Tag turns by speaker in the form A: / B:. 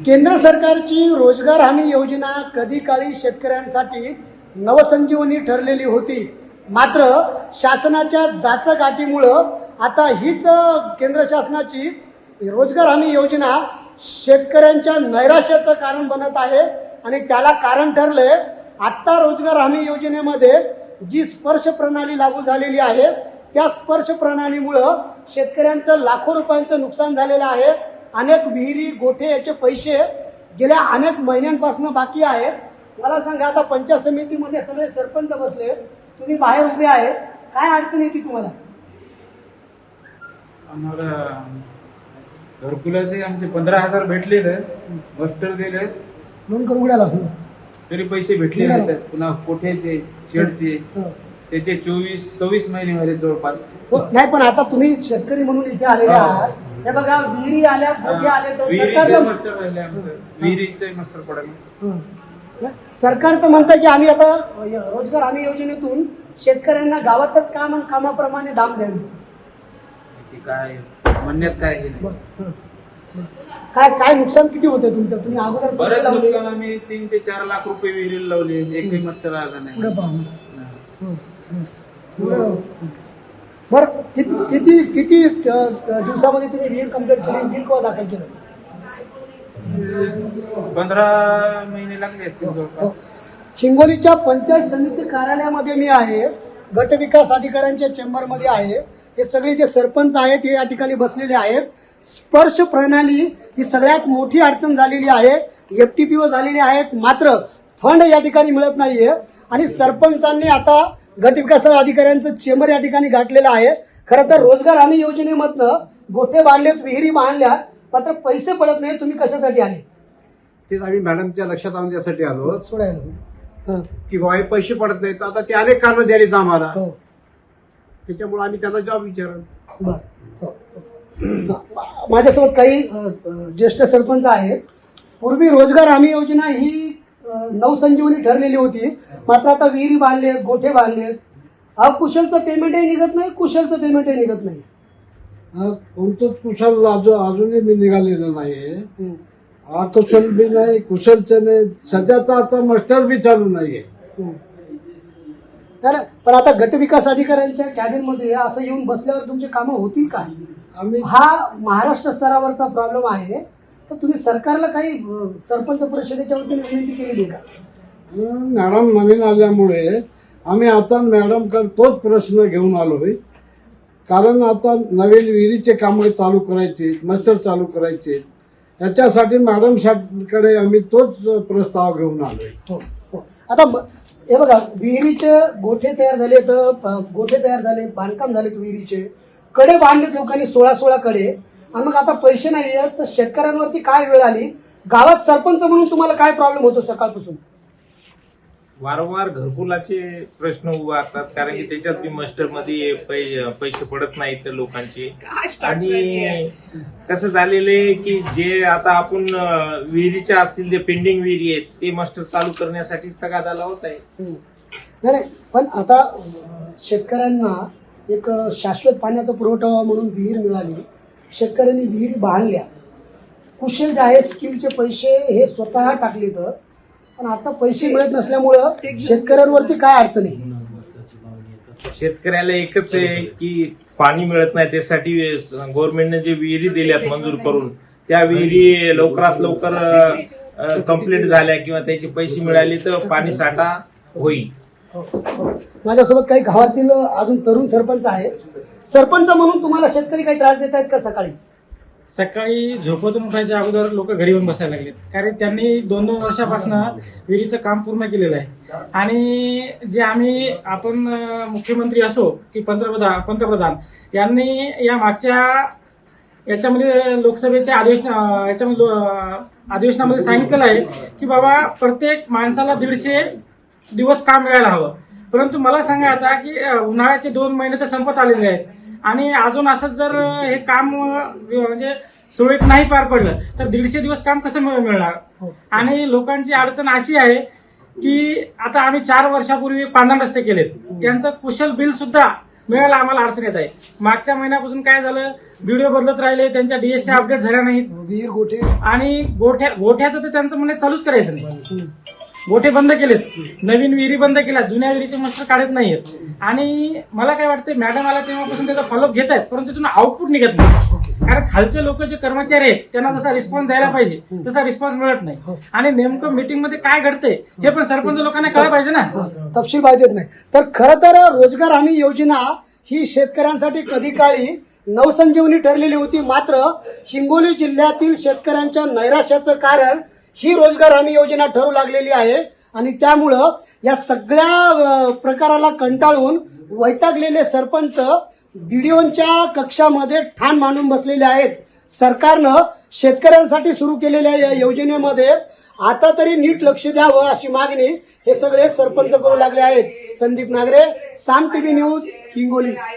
A: केंद्र सरकारची रोजगार हमी योजना कधी काळी शेतकऱ्यांसाठी नवसंजीवनी ठरलेली होती. मात्र शासनाच्या जाचकाठीमुळं आता हीच केंद्र शासनाची रोजगार हमी योजना शेतकऱ्यांच्या नैराश्याचं कारण बनत आहे. आणि त्याला कारण ठरले आत्ता रोजगार हमी योजनेमध्ये जी स्पर्श प्रणाली लागू झालेली आहे त्या स्पर्श प्रणालीमुळं शेतकऱ्यांचं लाखो रुपयांचं नुकसान झालेलं आहे. अनेक विहिरी गोठे याचे पैसे गेल्या अनेक महिन्यांपासून बाकी आहेत. मला सांगा, आता पंचायत समितीमध्ये सगळे सरपंच बसले, तुम्ही बाहेर उभे आहेत, काय अडचण येते तुम्हाला?
B: आम्हाला घरकुलाचे आमचे 15,000 भेटले, मास्टर दिले,
A: लोन करू उडाला
B: तरी पैसे भेटले नाही. पुन्हा कोठ्याचे शेडचे त्याचे 24-26 महिने झाले जवळपास.
A: नाही, पण आता तुम्ही शेतकरी म्हणून इथे आलेले आहात. हे बघा, विहिरी आल्या, गोठे आले, तर
B: मास्टर राहिले आमचं, विहिरीचे मास्टर पडायला.
A: सरकार तर म्हणतं की आम्ही आता रोजगार हमी योजनेतून शेतकऱ्यांना गावातच काम आणि कामाप्रमाणे दाम द्यावे.
B: काय म्हणण्यात काय हे नाही.
A: काय काय नुकसान किती होतं तुमचं? तुम्ही अगोदर
B: बरंच
A: पैसे लावले.
B: नुकसान, आम्ही 3 ते 4 लाख रुपये विहिरीला लावले, एकही मास्टर आला नाही.
A: पुढे पाहू. बरं, किती किती किती दिवसामध्ये तुम्ही विहीर कंप्लीट केली, बिल केव्हा दाखल केलं?
B: 15 महिने लागले असतील जवळपास.
A: हिंगोलीच्या पंचायत समिती कार्यालयामध्ये मी आहे, गट विकास अधिकाऱ्यांच्या चेंबरमध्ये आहे. हे सगळे जे सरपंच आहेत हे या ठिकाणी बसलेले आहेत. स्पर्श प्रणाली ही सगळ्यात मोठी अडचण झालेली आहे. FTPO झालेली आहेत, मात्र फंड या ठिकाणी मिळत नाहीये. आणि सरपंचांनी आता गट विकास अधिकाऱ्यांचं चेंबर या ठिकाणी गाठलेलं आहे. खरं तर रोजगार हमी योजनेमधनं गोठे बांधलेत, विहिरी बांधल्यात, मात्र पैसे पडत नाही. तुम्ही कशासाठी आले?
C: तेच आम्ही मॅडमच्या लक्षात आणून त्यासाठी आलो
A: सोडायला
C: की बाबा पैसे पडत नाहीत. आता ते अनेक कारण द्यायला आम्हाला,
A: हो.
C: त्याच्यामुळे आम्ही त्यांना जॉब विचारलं.
A: बर, हो. माझ्यासोबत काही ज्येष्ठ सरपंच आहेत. पूर्वी रोजगार हमी योजना ही नवसंजीवनी ठरलेली होती, मात्र आता विहिरी बांधलेत, गोठे बांधलेत, अकुशलचं पेमेंटही निघत नाही, कुशलचं पेमेंटही निघत नाही.
D: कोणतंच कुशल अजूनही मी निघालेलं नाहीये. अकुशल बी नाही, कुशलचं नाही, सध्याचा आता मास्टर बी चालू नाहीये.
A: नाही, पण आता गट विकास अधिकाऱ्यांच्या कॅबिनमध्ये असं येऊन बसल्यावर तुमची कामं होतील का?
D: आम्ही
A: हा महाराष्ट्र स्तरावरचा प्रॉब्लेम आहे. तर तुम्ही सरकारला काही सरपंच परिषदेच्या वतीने विनंती केलेली आहे का?
D: मॅडम नवीन आल्यामुळे आम्ही आता मॅडमकडे तोच प्रश्न घेऊन आलोय. कारण आता नवीन विहिरीचे कामं चालू करायचे, मास्टर चालू करायचे, याच्यासाठी मॅडमकडे आम्ही तोच प्रस्ताव घेऊन आलोय.
A: हो, हो. आता हे बघा, विहिरीचे गोठे तयार झाले, बांधकाम झालेत, विहिरीचे कडे बांधलेत लोकांनी, 16 कडे. आणि मग आता पैसे नाही आहेत, तर शेतकऱ्यांवरती काय वेळ आली? गावात सरपंच म्हणून तुम्हाला काय प्रॉब्लेम होतो सकाळपासून?
E: वारंवार घरकुलाचे प्रश्न उभारतात, कारण की त्याच्यात बी मास्टर मध्ये पैसे पडत नाहीत लोकांचे. आणि कसं झालेलं आहे की जे आता आपण विहिरीच्या असतील, जे पेंडिंग विहिरी आहेत, ते मास्टर चालू करण्यासाठीच तगादा होत आहे.
A: नाही, पण आता शेतकऱ्यांना एक शाश्वत पाण्याचा पुरवठा व्हावा म्हणून विहीर मिळाली, शेतकऱ्यांनी विहिरी बांधल्या, कुशल जे आहे स्किलचे पैसे हे स्वतः टाकले, तर पण आता पैसे मिळत नसल्यामुळं शेतकऱ्यांवरती काय अडचण आहे?
E: शेतकऱ्याला एकच आहे की पाणी मिळत नाही, त्यासाठी गव्हर्नमेंटने जे विहिरी दिल्यात मंजूर करून, त्या विहिरी लवकरात लवकर कंप्लीट झाल्या किंवा त्याचे पैसे मिळाले तर पाणी साठा होईल.
A: माझ्यासोबत काही गावातील अजून तरुण सरपंच आहेत. सरपंच म्हणून तुम्हाला शेतकरी काही त्रास देत आहेत का?
F: सकाळी झोपेतून उठायच्या अगोदर लोक घरी येऊन बसायला लागलेत, कारण त्यांनी 2-2 वर्षापासून विहिरीचं काम पूर्ण केलेलं आहे. आणि जे आपण मुख्यमंत्री असो की पंतप्रधान यांनी या मागच्या याच्यामध्ये लोकसभेच्या अधिवेशनामध्ये सांगितलेलं आहे की बाबा प्रत्येक माणसाला 150 दिवस काम मिळायला हवं. परंतु मला सांगा आता की उन्हाळ्याचे 2 महिने तर संपत आलेले आहेत आणि अजून असंच जर हे काम म्हणजे सुरळीत नाही पार पडलं तर 150 दिवस काम कसं मिळणार? आणि लोकांची अडचण अशी आहे की आता आम्ही 4 वर्षापूर्वी पांढरा रस्ते केलेत, त्यांचं कुशल बिल सुद्धा मिळायला आम्हाला अडचण येत आहे. मागच्या महिन्यापासून काय झालं, व्हिडिओ बदलत राहिले, त्यांच्या डीएसच्या अपडेट झाल्या नाहीत
A: विहीर गोठे
F: आणि गोठ्याचं तर त्यांचं म्हणणे चालूच करायचं नाही. गोठे बंद केलेत, नवीन विहिरी बंद केल्या, जुन्या विहिरीचे मस्टर काढत नाहीयेत. आणि मला काय वाटतं, मॅडम आला तेव्हापासून त्याचा फॉलोअप घेत आहेत, परंतु त्यातून आउटपुट निघत नाही. कारण खालचे लोक जे कर्मचारी आहेत त्यांना जसा रिस्पॉन्स द्यायला पाहिजे तसा रिस्पॉन्स मिळत नाही. आणि नेमकं मीटिंग मध्ये काय घडतंय हे पण सरपंच लोकांना कळलं पाहिजे ना.
A: तपशील माहिती देत नाही. तर खरं तर रोजगार हमी योजना ही शेतकऱ्यांसाठी कधी काळी नवसंजीवनी ठरलेली होती. मात्र हिंगोली जिल्ह्यातील शेतकऱ्यांच्या नैराश्याचं कारण ही रोजगार हमी योजना ठरू लागलेली आहे. आणि त्यामुळं या सगळ्या प्रकाराला कंटाळून वैतागलेले सरपंच बीडीओंच्या कक्षामध्ये ठाण मांडून बसलेले आहेत. सरकारनं शेतकऱ्यांसाठी सुरू केलेल्या या योजनेमध्ये आता तरी नीट लक्ष द्यावं अशी मागणी हे सगळे सरपंच करू लागले आहेत. संदीप नागरे, साम टीव्ही न्यूज, हिंगोली.